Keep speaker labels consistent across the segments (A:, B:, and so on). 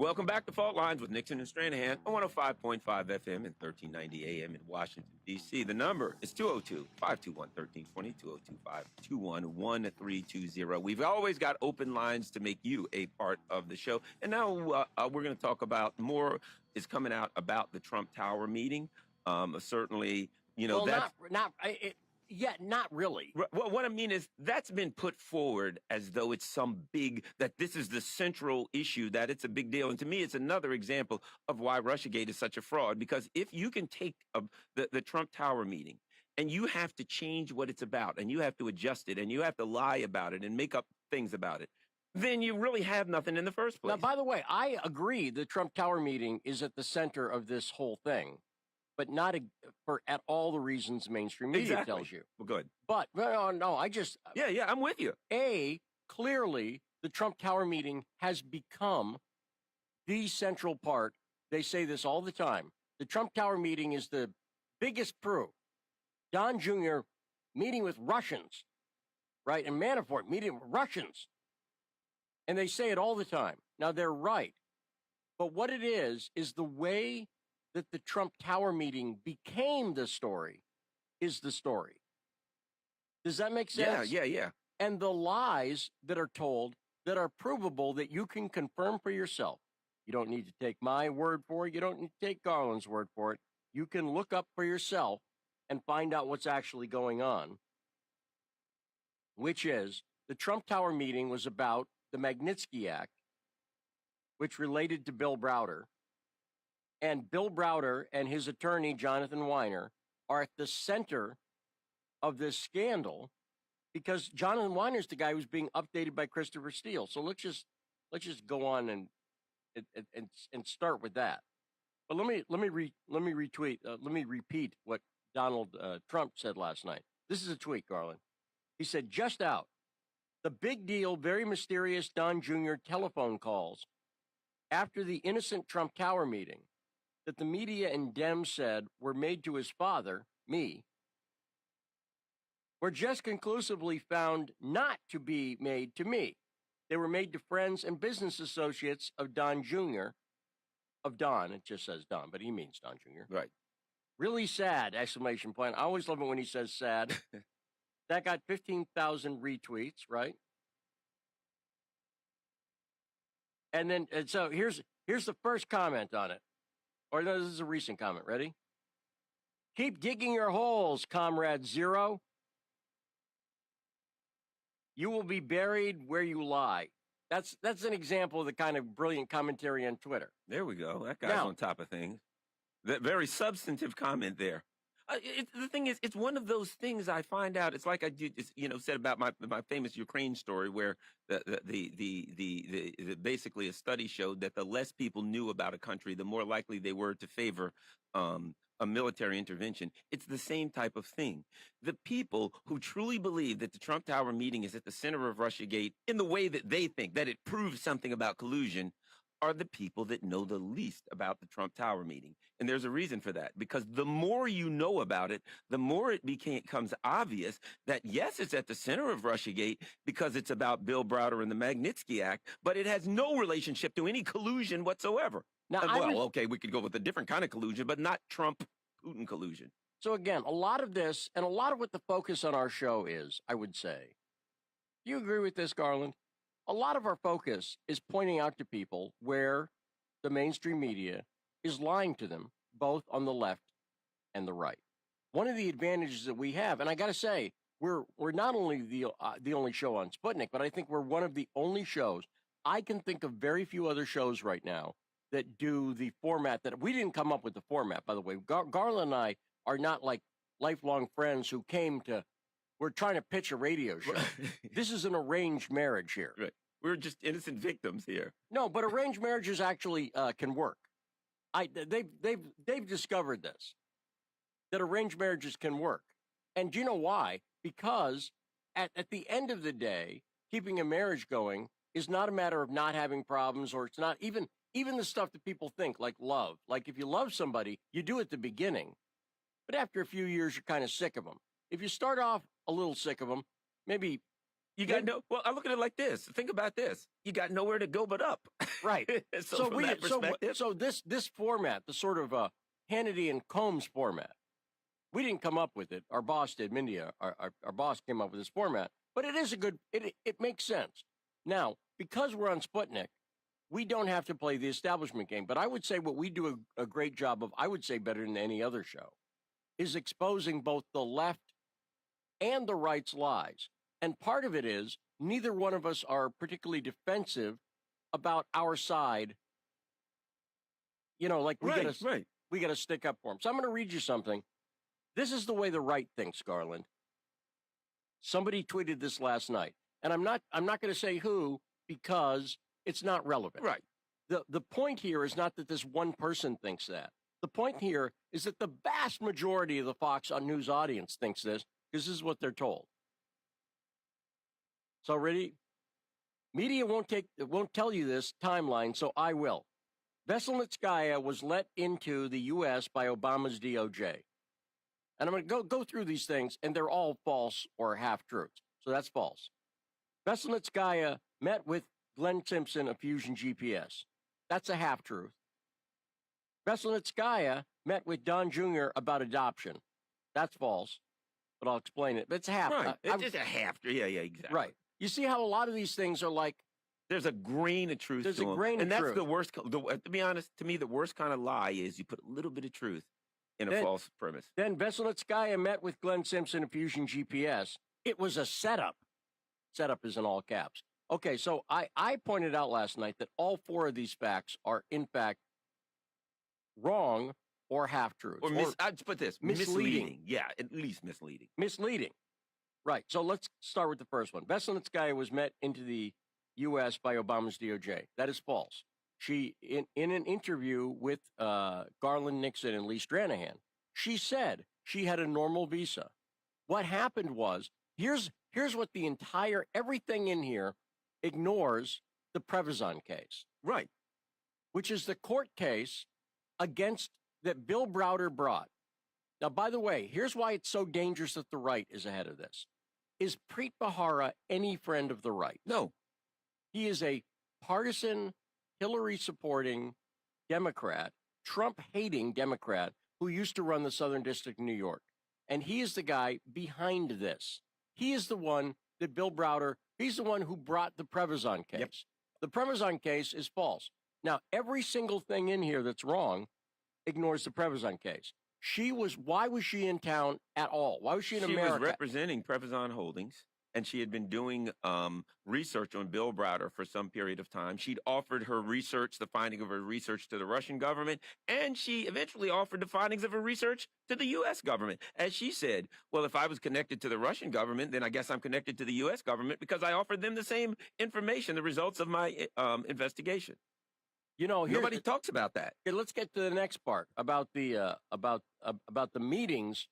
A: Welcome back to Fault Lines with Nixon and Stranahan on 105.5 FM and 1390 AM in Washington, D.C. The number is 202-521-1320, 202-521-1320. We've always got open lines to make you a part of the show. And now we're going to talk about more is coming out about the Trump Tower meeting. Certainly,
B: well, not really.
A: Well, what I mean is that's been put forward as though it's that this is the central issue, that it's a big deal. And to me, it's another example of why Russiagate is such a fraud, because if you can take the Trump Tower meeting and you have to change what it's about and you have to adjust it and you have to lie about it and make up things about it, then you really have nothing in the first place.
B: Now, by the way, I agree the Trump Tower meeting is at the center of this whole thing, but not for at all the reasons mainstream media tells you.
A: Well, good.
B: But no, I just...
A: Yeah, I'm with you.
B: Clearly, the Trump Tower meeting has become the central part. They say this all the time. The Trump Tower meeting is the biggest proof. Don Jr. meeting with Russians, right? And Manafort meeting with Russians. And they say it all the time. Now, they're right. But what it is the way that the Trump Tower meeting became the story is the story. Does that make sense?
A: Yeah.
B: And the lies that are told that are provable that you can confirm for yourself. You don't need to take my word for it. You don't need to take Garland's word for it. You can look up for yourself and find out what's actually going on, which is the Trump Tower meeting was about the Magnitsky Act, which related to Bill Browder. And Bill Browder and his attorney, Jonathan Weiner, are at the center of this scandal because Jonathan Weiner is the guy who's being updated by Christopher Steele. So let's just go on and start with that. But let me repeat what Donald Trump said last night. This is a tweet, Garland. He said, "Just out. The big deal, very mysterious Don Jr. telephone calls after the innocent Trump Tower meeting that the media and Dems said were made to his father, me, were just conclusively found not to be made to me. They were made to friends and business associates of Don Jr., of Don, it just says Don, but he means Don Jr.
A: Right.
B: Really sad, exclamation point. I always love it when he says sad. That got 15,000 retweets, right? And so here's the first comment on it. Or no, this is a recent comment. Ready? Keep digging your holes, Comrade Zero. You will be buried where you lie. That's an example of the kind of brilliant commentary on Twitter.
A: There we go. That guy's on top of things. That very substantive comment there. The thing is, it's one of those things I find out. It's like I said about my famous Ukraine story, where the basically a study showed that the less people knew about a country, the more likely they were to favor a military intervention. It's the same type of thing. The people who truly believe that the Trump Tower meeting is at the center of Russiagate in the way that they think that it proves something about collusion are the people that know the least about the Trump Tower meeting. And there's a reason for that, because the more you know about it, the more it becomes obvious that, yes, it's at the center of Russiagate because it's about Bill Browder and the Magnitsky Act, but it has no relationship to any collusion whatsoever.
B: Now,
A: okay, we could go with a different kind of collusion, but not Trump-Putin collusion.
B: So again, a lot of this and a lot of what the focus on our show is, I would say. Do you agree with this, Garland? A lot of our focus is pointing out to people where the mainstream media is lying to them, both on the left and the right. One of the advantages that we have, and I got to say, we're not only the only show on Sputnik, but I think we're one of the only shows. I can think of very few other shows right now that do the format that we didn't come up with the format, by the way. Garland and I are not like lifelong friends who we're trying to pitch a radio show. This is an arranged marriage here.
A: Right. We're just innocent victims here.
B: No, but arranged marriages actually can work. They've discovered this, that arranged marriages can work. And do you know why? Because at the end of the day, keeping a marriage going is not a matter of not having problems, or it's not even the stuff that people think, like love. Like if you love somebody, you do at the beginning. But after a few years, you're kind of sick of them. If you start off a little sick of them, maybe
A: You got no. Well, I look at it like this. Think about this. You got nowhere to go but up.
B: Right.
A: So from that perspective,
B: so this format, the sort of Hannity and Combs format, we didn't come up with it. Our boss did. Mindy, our boss came up with this format. But it is a good. It makes sense. Now, because we're on Sputnik, we don't have to play the establishment game. But I would say what we do a great job of, I would say better than any other show, is exposing both the left and the right's lies. And part of it is neither one of us are particularly defensive about our side. You know, like we got to stick up for them. So I'm going to read you something. This is the way the right thinks, Garland. Somebody tweeted this last night, and I'm not going to say who because it's not relevant.
A: Right.
B: The point here is not that this one person thinks that. The point here is that the vast majority of the Fox News audience thinks this because this is what they're told. So ready? Media won't tell you this timeline, so I will. Veselnitskaya was let into the U.S. by Obama's DOJ. And I'm going to go through these things, and they're all false or half-truths. So that's false. Veselnitskaya met with Glenn Simpson of Fusion GPS. That's a half-truth. Veselnitskaya met with Don Jr. about adoption. That's false, but I'll explain it. It's half.
A: Right. It's just a half. Yeah, exactly.
B: Right. You see how a lot of these things are like,
A: there's a grain of truth
B: there's
A: to
B: a
A: them.
B: grain of
A: and that's
B: truth.
A: the worst. To be honest, to me, the worst kind of lie is you put a little bit of truth in a false premise.
B: Then Veselnitskaya met with Glenn Simpson of Fusion GPS. It was a setup. Setup is in all caps. Okay, so I pointed out last night that all four of these facts are, in fact, wrong or half-truths.
A: Or I'd put this, misleading. Yeah, at least misleading.
B: Misleading. Right. So let's start with the first one. Veselnitskaya was met into the U.S. by Obama's DOJ. That is false. She, in an interview with Garland Nixon and Lee Stranahan, she said she had a normal visa. What happened was, here's what the entire, everything in here ignores the Prevezon case.
A: Right.
B: Which is the court case against that Bill Browder brought. Now, by the way, here's why it's so dangerous that the right is ahead of this. Is Preet Bharara any friend of the right?
A: No.
B: He is a partisan, Hillary-supporting Democrat, Trump-hating Democrat who used to run the Southern District of New York. And he is the guy behind this. He is the one that Bill Browder, he's the one who brought the Prevezon case.
A: Yep.
B: The Prevezon case is false. Now, every single thing in here that's wrong ignores the Prevezon case. Why was she in town at all? Why was she in America?
A: She was representing Prevezon Holdings, and she had been doing research on Bill Browder for some period of time. She'd offered her research, the finding of her research, to the Russian government, and she eventually offered the findings of her research to the U.S. government. As she said, well, if I was connected to the Russian government, then I guess I'm connected to the U.S. government because I offered them the same information, the results of my investigation.
B: You know,
A: nobody talks about that.
B: Okay, let's get to the next part about the meetings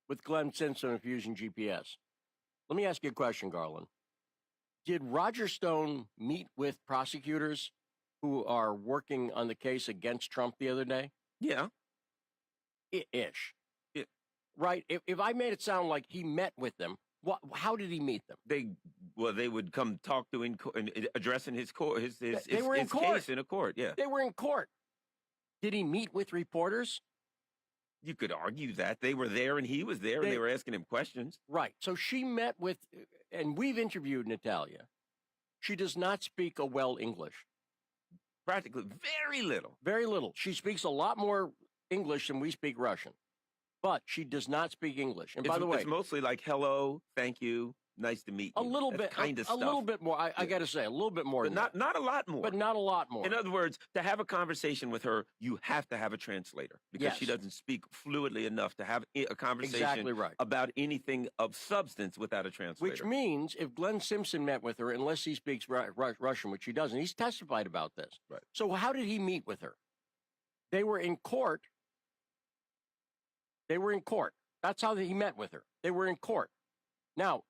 B: with Glenn Simpson and Fusion GPS. Let me ask you a question, Garland. Did Roger Stone meet with prosecutors who are working on the case against Trump the other day?
A: Yeah.
B: Ish.
A: Yeah.
B: Right? If I made it sound like he met with them, how did he meet them?
A: They would come talk to addressing his case in a court. Yeah.
B: They were in court. Did he meet with reporters?
A: You could argue that they were there and he was there and they were asking him questions.
B: Right. So she met with, and we've interviewed Natalia. She does not speak a well English.
A: Practically very little.
B: Very little. She speaks a lot more English than we speak Russian, but she does not speak English. And by the way,
A: it's mostly like hello, thank you, nice to meet you.
B: A little bit, kind of stuff. A little bit more. I got to say, a little bit more.
A: But not a lot more.
B: But not a lot more.
A: In other words, to have a conversation with her, you have to have a translator because she doesn't speak fluidly enough to have a conversation about anything of substance without a translator.
B: Which means if Glenn Simpson met with her, unless he speaks Russian, which he doesn't, he's testified about this.
A: Right.
B: So how did he meet with her? They were in court. That's how he met with her. They were in court. Now,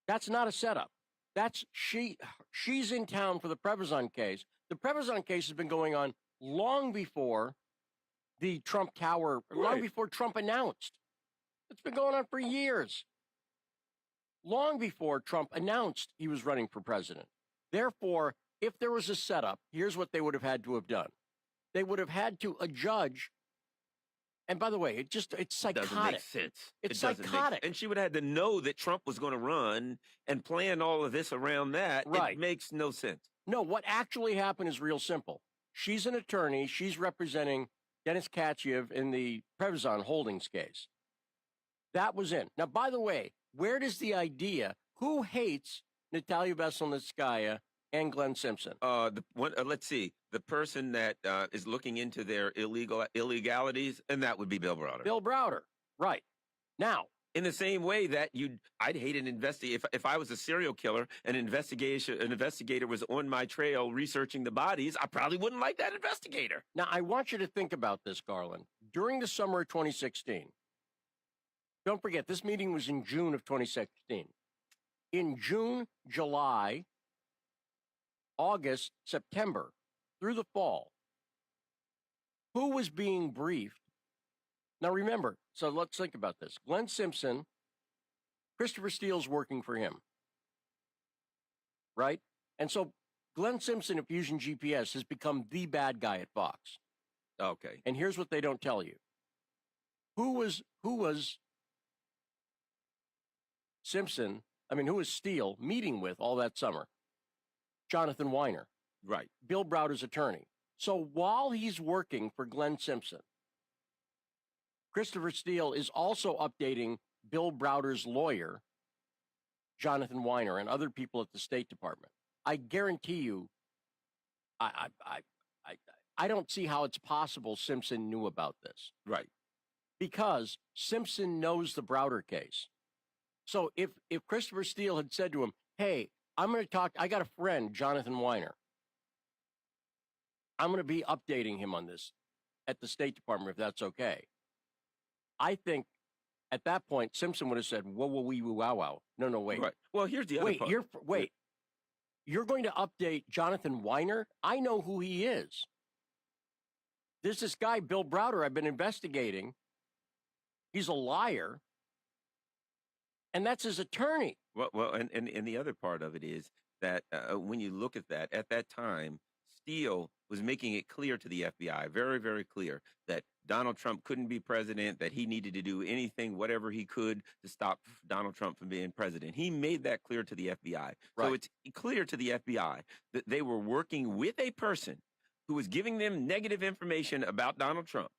B: that's not a setup. That's she's in town for the Prevezon case. The Prevezon case has been going on long before the Trump Tower, long before Trump announced. It's been going on for years. long before Trump announced he was running for president. Therefore, if there was a setup, here's what they would have had to have done. They would have had to adjudge. And by the way, it's psychotic.
A: Doesn't make sense.
B: It's
A: It doesn't
B: psychotic.
A: and she would have had to know that Trump was going to run and plan all of this around that.
B: Right.
A: It makes no sense.
B: No, what actually happened is real simple. She's an attorney. She's representing Denis Katchev in the Prevzon Holdings case. That was in. Now, by the way, where does the idea, who hates Natalia Veselnitskaya and Glenn Simpson?
A: Let's see. The person that is looking into their illegalities, and that would be Bill Browder.
B: Bill Browder, right. Now,
A: in the same way that I'd hate an investigator. If I was a serial killer, an investigator was on my trail researching the bodies, I probably wouldn't like that investigator.
B: Now, I want you to think about this, Garland. During the summer of 2016, don't forget, this meeting was in June of 2016. In June, July, August, September, through the fall, who was being briefed? Now, remember, so let's think about this. Glenn Simpson, Christopher Steele's working for him, right? And so Glenn Simpson at Fusion GPS has become the bad guy at Fox.
A: Okay.
B: And here's what they don't tell you. Who was Steele meeting with all that summer? Jonathan Weiner.
A: Right.
B: Bill Browder's attorney. So while he's working for Glenn Simpson, Christopher Steele is also updating Bill Browder's lawyer, Jonathan Weiner, and other people at the State Department. I guarantee you, I don't see how it's possible Simpson knew about this.
A: Right.
B: Because Simpson knows the Browder case. So if Christopher Steele had said to him, hey, I'm going to talk, I got a friend, Jonathan Weiner. I'm going to be updating him on this at the State Department, if that's okay. I think at that point, Simpson would have said, whoa, whoa, wee, woo, wow, wow. No, wait.
A: Right. Well, here's the other part.
B: You're going to update Jonathan Weiner? I know who he is. There's this guy, Bill Browder, I've been investigating. He's a liar. And that's his attorney.
A: Well, and the other part of it is that when you look at that time, Steele was making it clear to the FBI, very, very clear, that Donald Trump couldn't be president, that he needed to do anything, whatever he could, to stop Donald Trump from being president. He made that clear to the FBI. Right. So it's clear to the FBI that they were working with a person who was giving them negative information about Donald Trump,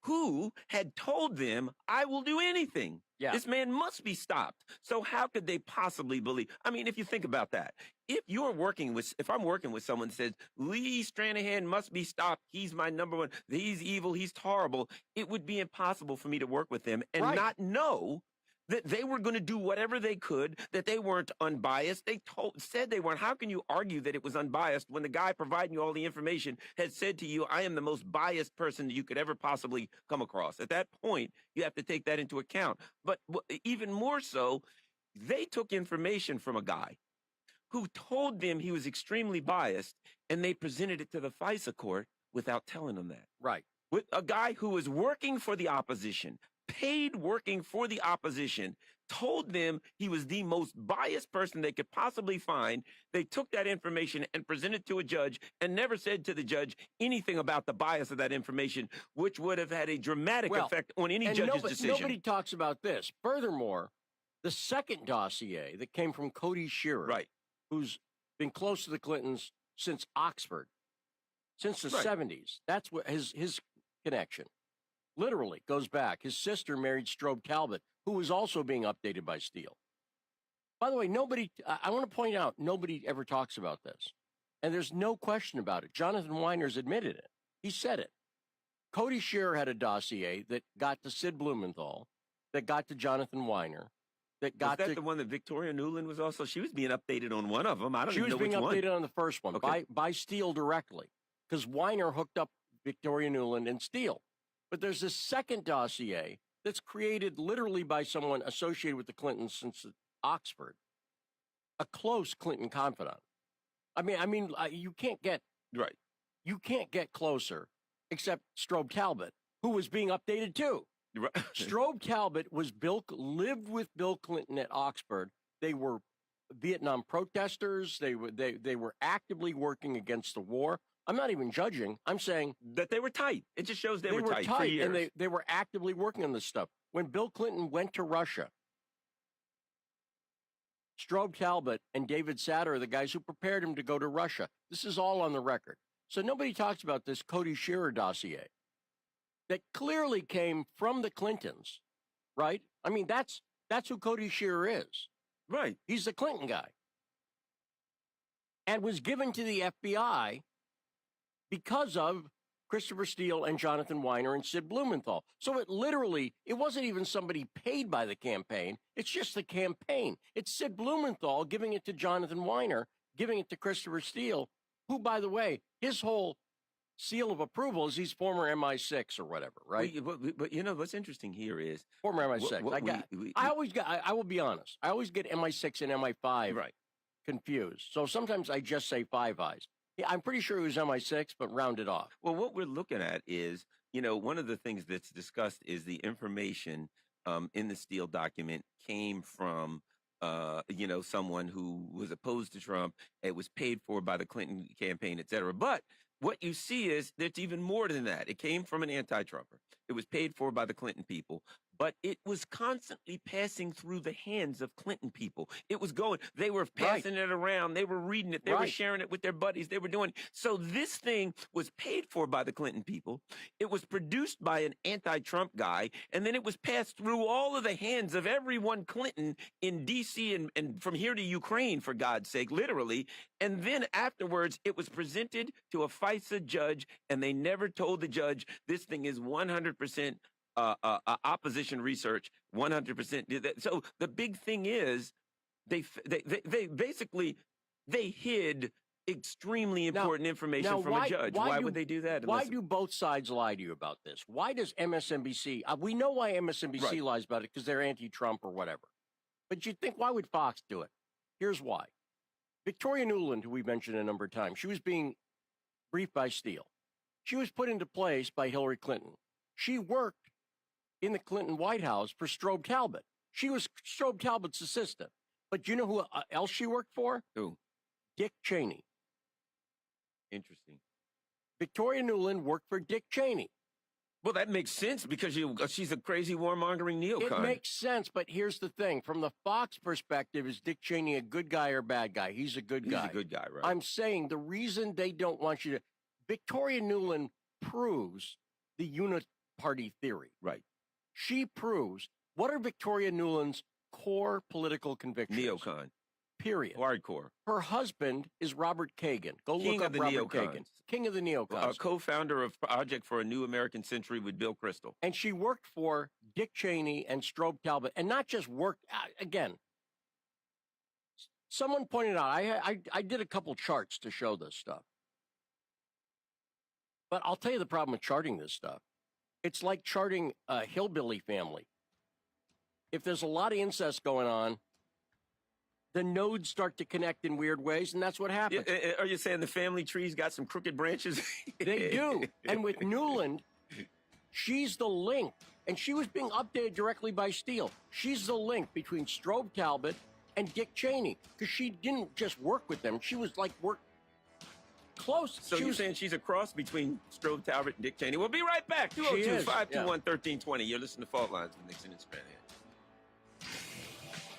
A: who had told them, I will do anything. Yeah. This man must be stopped. So how could they possibly believe? I mean, if you think about that, if I'm working with someone that says, Lee Stranahan must be stopped, he's my number one, he's evil, he's horrible, it would be impossible for me to work with them and not know that they were going to do whatever they could, that they weren't unbiased. They said they weren't. How can you argue that it was unbiased when the guy providing you all the information had said to you, I am the most biased person that you could ever possibly come across? At that point, you have to take that into account. But even more so, they took information from a guy who told them he was extremely biased, and they presented it to the FISA court without telling them that.
B: Right.
A: With a guy who was working for the opposition, paid working for the opposition, told them he was the most biased person they could possibly find. They took that information and presented it to a judge and never said to the judge anything about the bias of that information, which would have had a dramatic effect on any judge's decision.
B: Nobody talks about this. Furthermore, the second dossier that came from Cody Shearer,
A: right,
B: who's been close to the Clintons since Oxford, since the 70s. That's what his connection literally goes back. His sister married Strobe Talbot, who was also being updated by Steele. By the way, I want to point out, nobody ever talks about this. And there's no question about it. Jonathan Weiner's admitted it. He said it. Cody Shearer had a dossier that got to Sid Blumenthal, that got to Jonathan Weiner, that got
A: the one that Victoria Nuland was also? She was being updated on one of them. I don't
B: even know which one. She was being updated on the first one by Steele directly, because Weiner hooked up Victoria Nuland and Steele. But there's this second dossier that's created literally by someone associated with the Clintons since Oxford, a close Clinton confidant. I mean, you can't get closer, except Strobe Talbot, who was being updated too. Right. Strobe Talbot lived with Bill Clinton at Oxford. They were Vietnam protesters. They were actively working against the war. I'm not even judging. I'm saying
A: that they were tight. It just shows they were tight for years.
B: And they were actively working on this stuff. When Bill Clinton went to Russia, Strobe Talbot and David Satter are the guys who prepared him to go to Russia. This is all on the record. So nobody talks about this Cody Shearer dossier that clearly came from the Clintons, right? I mean, that's who Cody Shearer is.
A: Right.
B: He's the Clinton guy. And was given to the FBI because of Christopher Steele and Jonathan Weiner and Sid Blumenthal. So it wasn't even somebody paid by the campaign. It's just the campaign. It's Sid Blumenthal giving it to Jonathan Weiner, giving it to Christopher Steele, who, by the way, his whole seal of approval is he's former MI6 or whatever, right?
A: But you know, what's interesting here is
B: former MI6. I will be honest. I always get MI6 and MI5 confused. So sometimes I just say Five Eyes. Yeah, I'm pretty sure it was MI6, but rounded off.
A: Well, what we're looking at is, you know, one of the things that's discussed is the information in the Steele document came from, you know, someone who was opposed to Trump. It was paid for by the Clinton campaign, et cetera. But what you see is there's even more than that. It came from an anti-Trumper. It was paid for by the Clinton people, but it was constantly passing through the hands of Clinton people. It was going, they were passing it around. They were reading it. They were sharing it with their buddies. They were doing it. So this thing was paid for by the Clinton people. It was produced by an anti-Trump guy. And then it was passed through all of the hands of everyone Clinton in D.C. and from here to Ukraine, for God's sake, literally. And then afterwards, it was presented to a FISA judge, and they never told the judge this thing is 100% opposition research, 100%. So the big thing is they basically hid extremely important information from a judge. Why would they do that?
B: Why do both sides lie to you about this? Why does MSNBC? We know why MSNBC lies about it, because they're anti-Trump or whatever. But you'd think, why would Fox do it? Here's why. Victoria Nuland, who we mentioned a number of times, she was being briefed by Steele. She was put into place by Hillary Clinton. She worked in the Clinton White House for Strobe Talbot. She was Strobe Talbot's assistant. But you know who else she worked for?
A: Who?
B: Dick Cheney.
A: Interesting.
B: Victoria Nuland worked for Dick Cheney.
A: Well, that makes sense because she's a crazy warmongering neocon.
B: It makes sense, but here's the thing. From the Fox perspective, is Dick Cheney a good guy or bad guy? He's a good guy.
A: He's a good guy, right?
B: I'm saying the reason they don't want you to... Victoria Nuland proves the uniparty theory.
A: Right.
B: She proves... What are Victoria Nuland's core political convictions?
A: Neocon.
B: Period.
A: Hardcore.
B: Her husband is Robert Kagan. Go
A: King
B: look up
A: of the
B: Robert
A: neocons.
B: Kagan. King of the neocons.
A: Co-founder of Project for a New American Century with Bill Kristol.
B: And she worked for Dick Cheney and Strobe Talbot. And not just worked, again, someone pointed out, I did a couple charts to show this stuff. But I'll tell you the problem with charting this stuff. It's like charting a hillbilly family. If there's a lot of incest going on, the nodes start to connect in weird ways, and that's what happens.
A: Are you saying the family tree's got some crooked branches?
B: They do. And with Nuland, she's the link. And she was being updated directly by Steele. She's the link between Strobe Talbot and Dick Cheney, because she didn't just work with them. She was like close.
A: So you're saying she's a cross between Strobe Talbot and Dick Cheney. We'll be right back. 202-521-1320. You're listening to Fault Lines with Nixon and Stranahan.